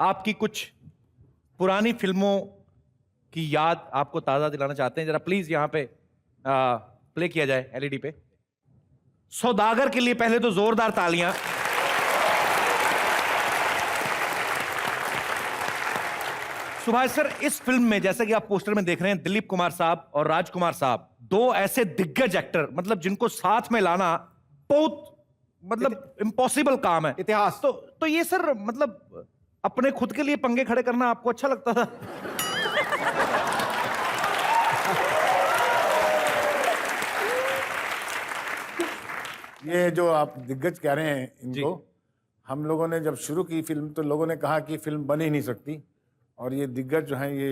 आपकी कुछ पुरानी फिल्मों की याद आपको ताजा दिलाना चाहते हैं, जरा प्लीज यहां पे प्ले किया जाए एलईडी पे। सौदागर के लिए पहले तो जोरदार तालियां। सुभाष सर, इस फिल्म में जैसा कि आप पोस्टर में देख रहे हैं, दिलीप कुमार साहब और राजकुमार साहब, दो ऐसे दिग्गज एक्टर, मतलब जिनको साथ में लाना बहुत मतलब इम्पॉसिबल काम है। इतिहास। तो ये सर मतलब अपने खुद के लिए पंगे खड़े करना आपको अच्छा लगता था? ये जो आप दिग्गज कह रहे हैं इनको, हम लोगों ने जब शुरू की फिल्म तो लोगों ने कहा कि फिल्म बन ही नहीं सकती, और ये दिग्गज जो हैं ये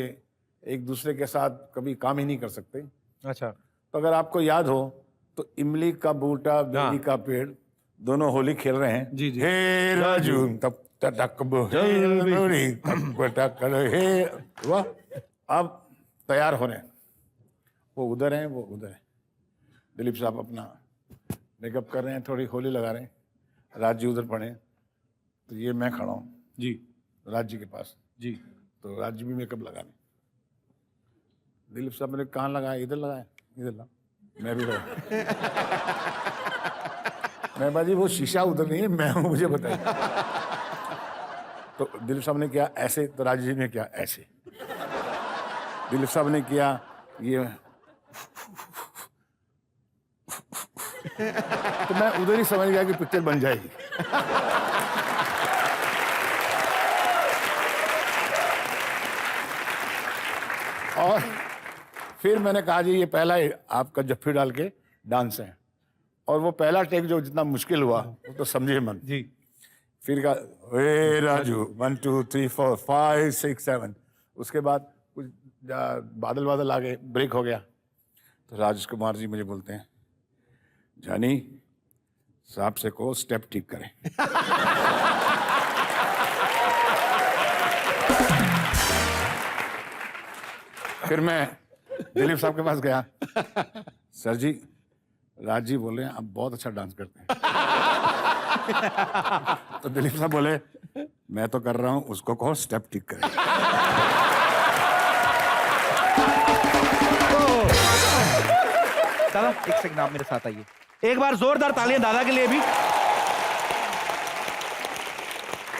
एक दूसरे के साथ कभी काम ही नहीं कर सकते। अच्छा। तो अगर आपको याद हो तो इमली का बूटा बेली का पेड़ दोनों होली खेल रहे हैं। जी, जी। हे राजू तब तक हे वाह, अब तैयार हो रहे हैं, वो उधर हैं वो उधर है। दिलीप साहब अपना मेकअप कर रहे हैं, थोड़ी होली लगा रहे हैं, राज जी उधर पड़े हैं, तो ये मैं खड़ा हूँ जी राज जी के पास जी। तो राज जी भी मेकअप लगा रहे हैं। दिलीप साहब मैंने कहाँ लगाया, इधर लगाया, इधर लगा, मैं भी लगा। मैं बाजी वो शीशा उधर नहीं है, मैं हूँ, मुझे बताइए। तो दिलीप साहब ने किया ऐसे, तो राज जी ने किया ऐसे। दिलीप साहब ने किया ये, तो मैं उधर ही समझ गया कि पिक्चर बन जाएगी। और फिर मैंने कहा जी ये पहला आपका जफ्फी डाल के डांस है, और वो पहला टेक जो जितना मुश्किल हुआ वो तो समझिए मन जी। फिर कहा ए राजू 1 2 3 4 5 6 7, उसके बाद कुछ बादल बादल आ गए, ब्रेक हो गया, तो राजकुमार जी मुझे बोलते हैं जानी साहब से को स्टेप ठीक करें। फिर मैं दिलीप साहब के पास गया, सर जी राज जी बोले आप बहुत अच्छा डांस करते हैं। तो दिलीप साहब बोले मैं तो कर रहा हूं, उसको कहो स्टेप ठीक करें। दादा एक सेकंड, आप मेरे साथ आइए, एक बार जोरदार तालियां दादा के लिए भी।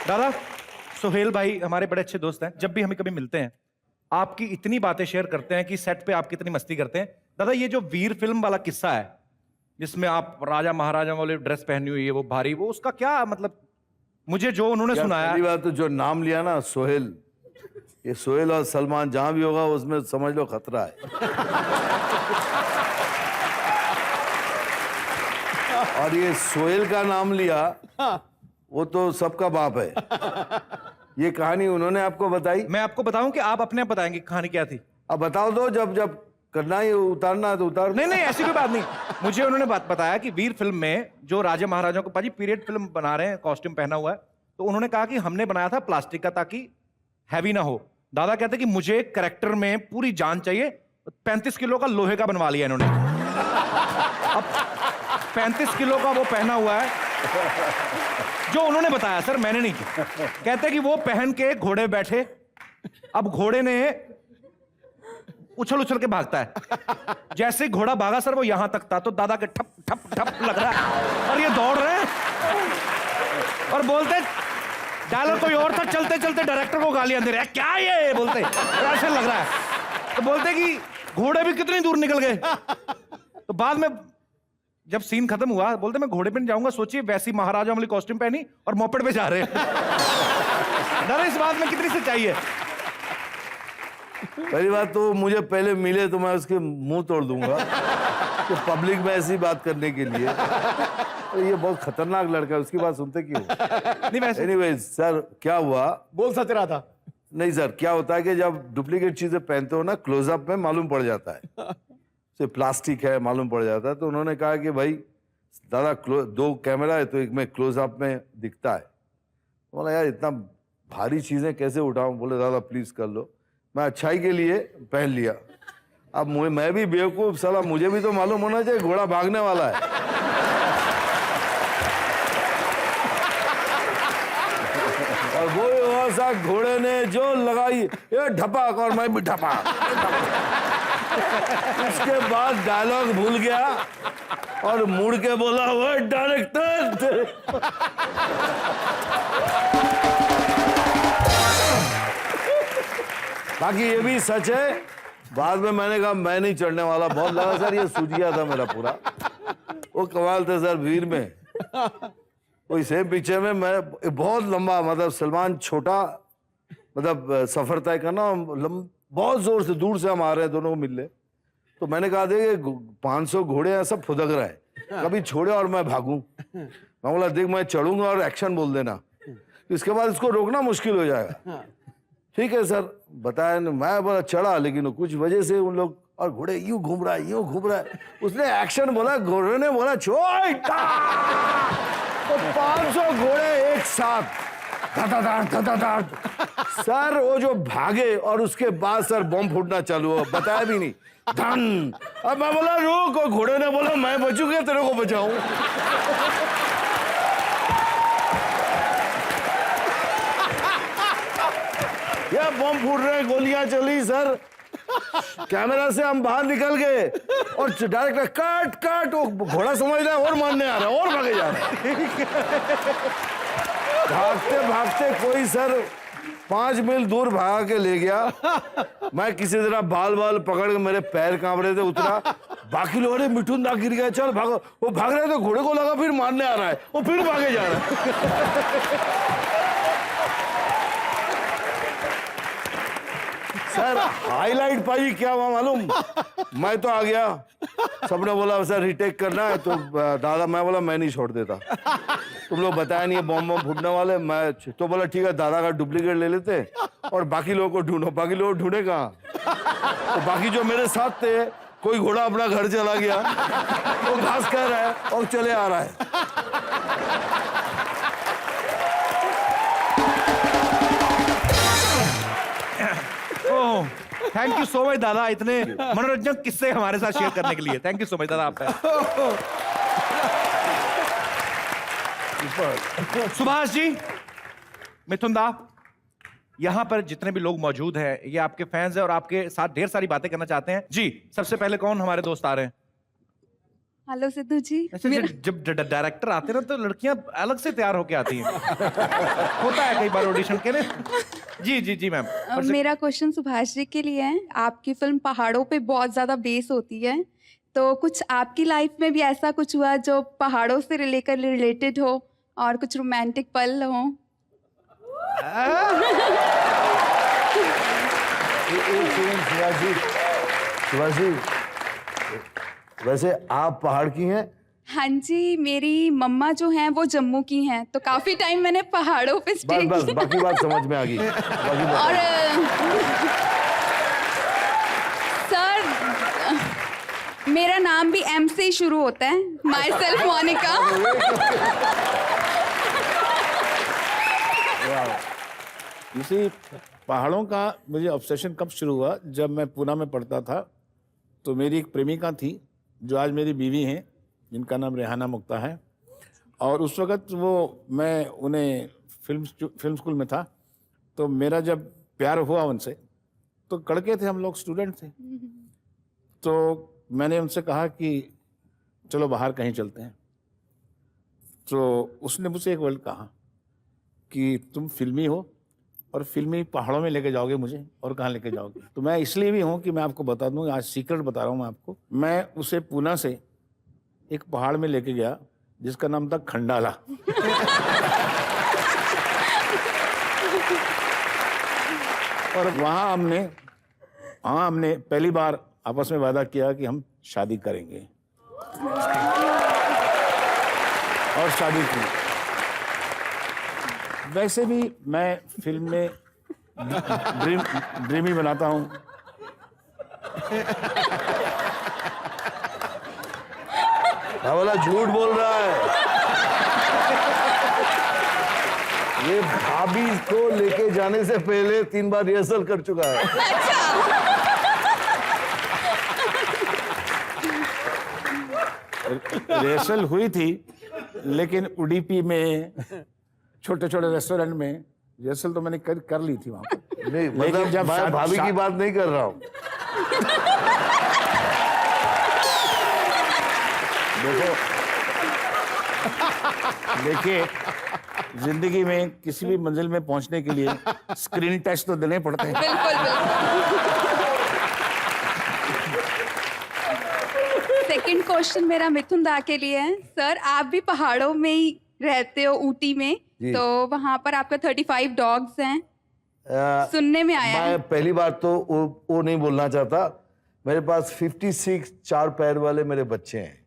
दादा, सोहेल भाई हमारे बड़े अच्छे दोस्त हैं, जब भी हमें कभी मिलते हैं आपकी इतनी बातें शेयर करते हैं कि सेट पे आप कितनी मस्ती करते हैं। दादा ये जो वीर फिल्म वाला किस्सा है जिसमें आप राजा महाराजा वाले ड्रेस पहनी हुई है, वो भारी, वो उसका क्या मतलब, मुझे जो उन्होंने सुनाया। पहली बात तो जो नाम लिया ना सोहेल, ये सोहेल और सलमान जहां भी होगा उसमें समझ लो खतरा है। और ये सोहेल का नाम लिया वो तो सबका बाप है। ये कहानी उन्होंने आपको बताई? मैं आपको बताऊं कि आप अपने आप बताएंगे कहानी क्या थी? अब बताओ दो, जब जब करना है उतारना है तो उतार। नहीं नहीं ऐसी कोई बात नहीं, मुझे उन्होंने बात बताया कि वीर फिल्म में जो राजा महाराजाओं को, पाजी पीरियड फिल्म बना रहे हैं, कॉस्ट्यूम पहना हुआ है, तो उन्होंने कहा कि हमने बनाया था प्लास्टिक का ताकि हैवी ना हो। दादा कहते कि मुझे कैरेक्टर में पूरी जान चाहिए, 35 किलो का लोहे का बनवा लिया इन्होंने। अब 35 किलो का वो पहना हुआ है, जो उन्होंने बताया सर, मैंने नहीं किया। कहते कि वो पहन के घोड़े बैठे, अब घोड़े ने उछल उछल के भागता है, जैसे घोड़ा भागा सर वो यहां तक था, तो दादा के ठप ठप ठप लग रहा है, और ये दौड़ रहे हैं और बोलते डायलॉग कोई और था, चलते चलते डायरेक्टर को गालियां दे रहे हैं, क्या ये बोलते ऐसे लग रहा है। तो बोलते कि घोड़े भी कितनी दूर निकल गए। तो बाद में जब सीन खत्म हुआ बोलते मैं घोड़े पे नहीं जाऊंगा, सोचिए वैसी महाराजा वाली कॉस्ट्यूम पहनी और मोपेड पे जा रहे हैं। डर इस बात में कितनी सच्चाई है? पहली बात तो मुझे पहले मिले तो मैं उसके मुंह तोड़ दूंगा तो पब्लिक में ऐसी बात करने के लिए, तो ये बहुत खतरनाक लड़का है, उसकी बात सुनते क्यों? नहीं वैसे एनीवेज सर, क्या हुआ? बोल सच रहा था। नहीं सर, क्या होता है कि जब डुप्लीकेट चीजें पहनते हो ना, क्लोजअप में मालूम पड़ जाता है से प्लास्टिक है, मालूम पड़ जाता है। तो उन्होंने कहा कि भाई दादा 2 कैमरा है तो एक में क्लोजअप में दिखता है। बोला यार इतना भारी चीजें कैसे उठाऊं? बोले दादा प्लीज कर लो। मैं अच्छाई के लिए पहन लिया। अब मैं भी बेवकूफ साला, मुझे भी तो मालूम होना चाहिए घोड़ा भागने वाला है। और वो वहां सा घोड़े ने जो लगाई ये ढपाक और मैं भी ढपाक। उसके बाद डायलॉग भूल गया और मुड़ के बोला वो डायरेक्टर। बाकी ये भी सच है, बाद में मैंने कहा मैं नहीं चढ़ने वाला, बहुत लगा सर ये सूझ गया था मेरा पूरा। वो कमाल था सर वीर में, वही सेम पीछे में मैं बहुत लंबा, मतलब सलमान छोटा, मतलब सफर तय करना बहुत जोर से, दूर से हम आ रहे हैं दोनों को मिलने, तो मैंने कहा देख 500 घोड़े हैं सब फुदक रहे हैं, कभी छोड़े और मैं भागूं। मैं बोला देख मैं चढ़ूंगा और एक्शन बोल देना, इसके बाद इसको रोकना मुश्किल हो जाएगा। ठीक है सर बताया, मैं बोला चढ़ा, लेकिन कुछ वजह से उन लोग, और घोड़े यूं घूम रहा है यूं घूम रहा है, उसने एक्शन बोला, घोड़े ने बोला छोड़, तो 500 घोड़े एक साथ धड़ाधड़ सर वो जो भागे, और उसके बाद सर बम फूटना चालू हुआ, बताया भी नहीं, धन। अब मैं बोला रुक, और घोड़े ने बोला मैं बचूंगा तेरे को बचाऊं। ये बम फूट रहे, गोलियां चली सर, कैमरा से हम बाहर निकल गए और डायरेक्ट कट कट, वो घोड़ा समझ रहा है और मारने आ रहा है और भागे जा रहा है। भागते भागते कोई सर 5 मील दूर भागा के ले गया, मैं किसी तरह बाल बाल पकड़ के, मेरे पैर कांप रहे थे, उतरा, बाकी लोगों ने मिठुन दा गिर गया, चल भागो, वो भाग रहे थे, घोड़े को लगा फिर मारने आ रहा है, वो फिर भागे जा रहा है। सर हाईलाइट पाई क्या हुआ मालूम, मैं तो आ गया, सबने बोला सर रिटेक करना है, तो दादा, मैं बोला मैं नहीं छोड़ देता, तुम लोग बताया नहीं है बम बम फूटने वाले, मैं तो बोला ठीक है दादा का डुप्लीकेट ले लेते और बाकी लोगों को ढूंढो। बाकी लोग ढूंढे कहाँ, तो बाकी जो मेरे साथ थे, कोई घोड़ा अपना घर चला गया, वो घास खा रहा है और चले आ रहा है। थैंक यू सो मच दादा, इतने मनोरंजक किस्से हमारे साथ शेयर करने के लिए। थैंक यू सो मच दादा आपका। सुभाष जी, मिथुन दा, यहाँ पर जितने भी लोग मौजूद हैं ये आपके फैंस हैं और आपके साथ ढेर सारी बातें करना चाहते हैं। जी सबसे पहले कौन हमारे दोस्त आ रहे हैं? हेलो सिद्धू जी। अच्छा, जब डायरेक्टर आते हैं ना तो लड़कियां अलग से तैयार होके आती हैं। होता है कई बार ऑडिशन के लिए। जी जी जी मैम। मेरा क्वेश्चन सुभाष जी के लिए है। आपकी फिल्म पहाड़ों पे बहुत ज्यादा बेस होती है, तो कुछ आपकी लाइफ में भी ऐसा कुछ हुआ जो पहाड़ों से लेकर रिलेटेड हो और कुछ रोमांटिक पल हो? सुभाष जी, वैसे आप पहाड़ की हैं? हाँ जी, मेरी मम्मा जो हैं वो जम्मू की हैं, तो काफी टाइम मैंने पहाड़ों पे स्टे बस किया। बाकी बात समझ में आ गई। और सर मेरा नाम भी एम से ही शुरू होता है, माई सेल्फ मोनिका। इसी पहाड़ों का मुझे ऑब्सेशन कब शुरू हुआ, जब मैं पूना में पढ़ता था, तो मेरी एक प्रेमिका थी जो आज मेरी बीवी हैं, जिनका नाम रेहाना मुक्ता है। और उस वक़्त वो, मैं उन्हें फिल्म स्कूल में था, तो मेरा जब प्यार हुआ उनसे, तो कड़के थे हम लोग, स्टूडेंट थे, तो मैंने उनसे कहा कि चलो बाहर कहीं चलते हैं। तो उसने मुझसे एक वर्ड कहा कि तुम फिल्मी हो और फिल्मी पहाड़ों में लेके जाओगे मुझे, और कहाँ लेके जाओगे? तो मैं इसलिए भी हूँ कि मैं आपको बता दूँ, आज सीक्रेट बता रहा हूँ मैं आपको। मैं उसे पूना से एक पहाड़ में लेके गया जिसका नाम था खंडाला। और वहाँ हमने पहली बार आपस में वादा किया कि हम शादी करेंगे, और शादी की। वैसे भी मैं फिल्म में ड्रीम ही बनाता हूँ। वाला झूठ बोल रहा है, ये भाभी को लेके जाने से पहले 3 बार रिहर्सल कर चुका है। रिहर्सल हुई थी, लेकिन उडुपी में छोटे छोटे रेस्टोरेंट में रिहर्सल तो मैंने कर ली थी वहां पर। नहीं लेकिन मतलब जब मैं भाभी की बात नहीं कर रहा हूँ। देखिए जिंदगी में किसी भी मंजिल में पहुंचने के लिए स्क्रीन टेस्ट तो देने पड़ते हैं। बिल्कुल बिल्कुल। सेकंड क्वेश्चन मेरा मिथुन दा के लिए है। सर आप भी पहाड़ों में ही रहते हो, ऊटी में, जी। तो वहां पर आपका 35 डॉग्स हैं, सुनने में आया है। मैं पहली बार तो वो नहीं बोलना चाहता। मेरे पास 56 4 पैर वाले मेरे बच्चे हैं।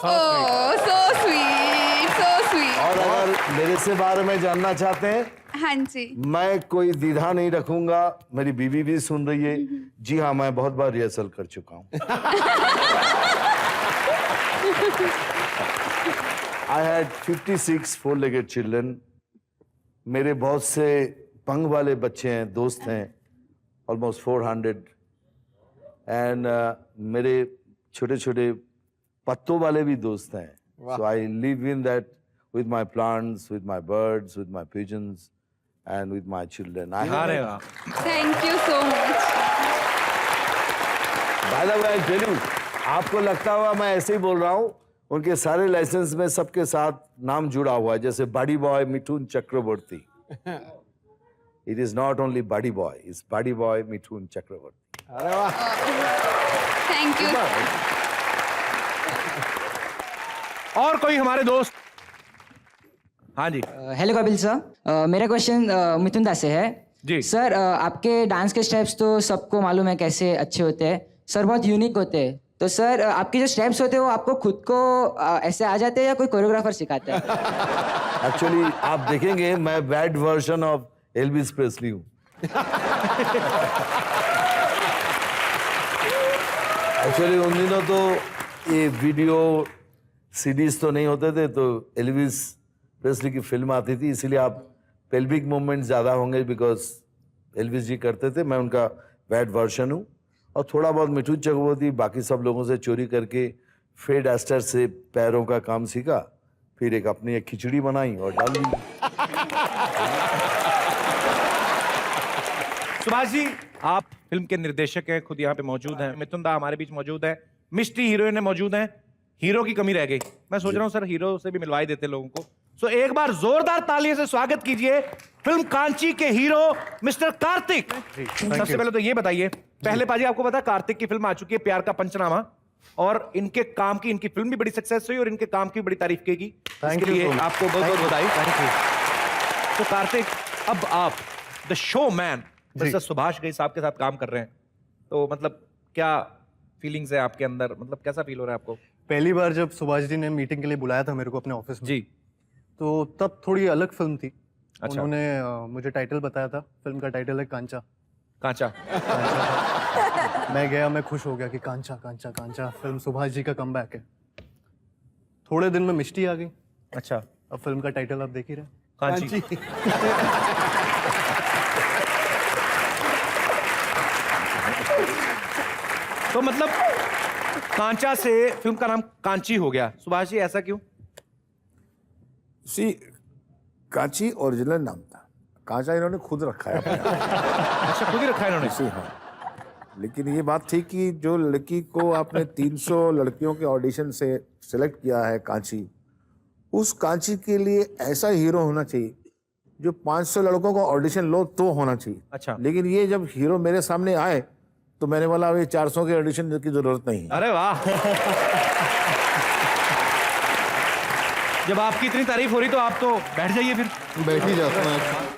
ओह सो स्वीट, सो स्वीट। और अगर मेरे से बारे में जानना चाहते हैं, हाँ जी। मैं कोई द्विधा नहीं रखूंगा। मेरी बीवी भी सुन रही है। जी हाँ, मैं बहुत बार रिहर्सल कर चुका हूँ। I had 56 four-legged children. मेरे बहुत से पंग वाले बच्चे हैं, दोस्त हैं, almost 400. And मेरे छोटे छोटे पत्तों वाले भी दोस्त हैं. So I live in that with my plants, with my birds, with my pigeons, and with my children. I have, अरे वाह, thank you so much. by the way, I tell you, आपको लगता होगा मैं ऐसे ही बोल रहा हूँ, उनके सारे लाइसेंस में सबके साथ नाम जुड़ा हुआ है, जैसे बड़ी boy Mithun Chakraborty. It is not only Buddy Boy, it's Buddy Boy Mithun Chakravarti. Thank you. और कोई हमारे दोस्त? हाँ जी हेलो कपिल सर, मेरा क्वेश्चन मिथुन दा से है। जी। सर आपके डांस के स्टेप्स तो सबको मालूम है कैसे अच्छे होते हैं सर, बहुत यूनिक होते हैं। तो सर आपके जो स्टेप्स होते हैं वो आपको खुद को ऐसे आ जाते हैं या कोई कोरियोग्राफर सिखाता है? Actually, आप देखेंगे मैं bad version of Elvis Presley हूँ। एक्चुअली उन दिनों तो ये वीडियो सीडीज तो नहीं होते थे, तो एल्विस प्रेस्ली की फिल्म आती थी, इसीलिए आप पेल्विक मूवमेंट ज़्यादा होंगे बिकॉज एल्विस जी करते थे। मैं उनका बैड वर्जन हूँ और थोड़ा बहुत मिठू चक्रवर्ती बाकी सब लोगों से चोरी करके फेड एस्टर से पैरों का काम सीखा, फिर अपनी एक खिचड़ी बनाई और डाल दी। सुभाष जी, आप फिल्म के निर्देशक हैं, खुद यहाँ पे मौजूद हैं। मिथुन दा हमारे बीच मौजूद है, मिष्टी हीरोइन मौजूद हैं। हीरो की कमी रह गई, मैं सोच रहा हूँ सर हीरो से भी मिलवा ही देते लोगों को। सो एक बार जोरदार तालियों से स्वागत कीजिए फिल्म कांची के हीरो मिस्टर कार्तिक। सबसे पहले तो ये बताइए, पहले पाजी आपको पता कार्तिक की फिल्म आ चुकी है प्यार का पंचनामा, और इनके काम की, इनकी फिल्म भी बड़ी सक्सेस हुई और इनके काम की बड़ी तारीफ की गई। इसके लिए आपको बहुत बहुत बधाई। तो कार्तिक, अब आप the show man mister Subhash Ghai साहब के साथ काम कर रहे हैं, तो मतलब क्या फीलिंग्स है आपके अंदर, मतलब कैसा फील हो रहा है आपको? पहली बार जब सुभाष जी ने मीटिंग के लिए बुलाया था मेरे को अपने ऑफिस में जी, तो तब थोड़ी अलग फिल्म थी। अच्छा। उन्होंने मुझे टाइटल बताया था, फिल्म का टाइटल है कांचा। कांचा। मैं गया, मैं खुश हो गया कि कांचा कांचा कांचा, फिल्म सुभाष जी का कमबैक है। थोड़े दिन में मिष्टी आ गई। अच्छा, अब फिल्म का टाइटल आप देख ही रहे हैं, कांची। तो मतलब कांचा से फिल्म का नाम कांची हो गया। सुभाष जी, ऐसा क्यों? सी कांची ओरिजिनल नाम था, कांचा इन्होंने खुद रखा है अपने। अच्छा, खुद ही रखा है इन्होंने। जी हाँ, लेकिन ये बात थी कि जो लड़की को आपने 300 लड़कियों के ऑडिशन से सिलेक्ट किया है कांची, उस कांची के लिए ऐसा हीरो होना चाहिए जो 500 लड़कों का ऑडिशन लो तो होना चाहिए। अच्छा। लेकिन ये जब हीरो मेरे सामने आए तो मैंने बोला अभी 400 के ऑडिशन की जरूरत नहीं है। अरे वाह। जब आपकी इतनी तारीफ हो रही तो आप तो बैठ जाइए फिर। बैठ ही जाता हूँ।